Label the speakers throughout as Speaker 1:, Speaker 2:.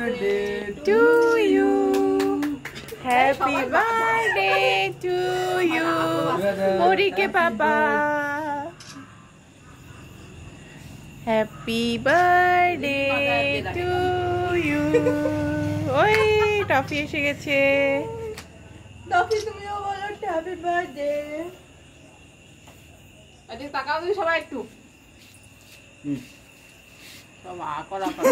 Speaker 1: birthday
Speaker 2: to you. Happy birthday to you. Morike Papa. Happy birthday to you. ওই toffee এসে গেছে। Toffee তুমিও বলো হ্যাপি বার্থডে।
Speaker 3: আজকে তাকাও তুমি সবাই একটু। সব আকরা কর।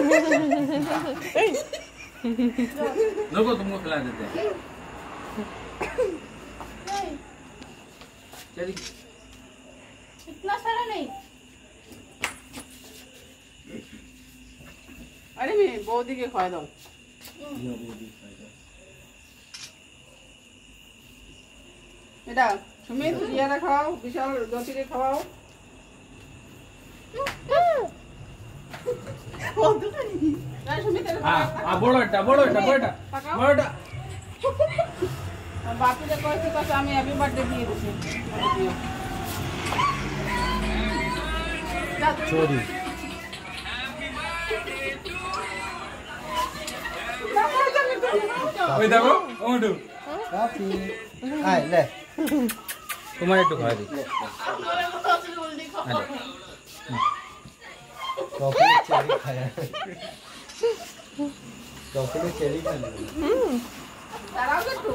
Speaker 1: लोगों तुमको खिला देते हैं चलिए
Speaker 3: इतना सारा नहीं अरे मैं बौदी के खवा दो बेटा सुमित जियारा खाओ विशाल ज्योति के खवाओ
Speaker 1: বড়টা
Speaker 3: বাপিদের কয়েছে কাছে আমি হ্যাপি বার্থডে দিয়ে দিছি
Speaker 1: চোরি ওই দেখো ওটু
Speaker 4: কাফি আয় লে
Speaker 1: তোমার একটু খাওয়া দিই
Speaker 4: চকলেট চেরি খায়া চকলেট চেরি খায়া
Speaker 3: তারাও একটু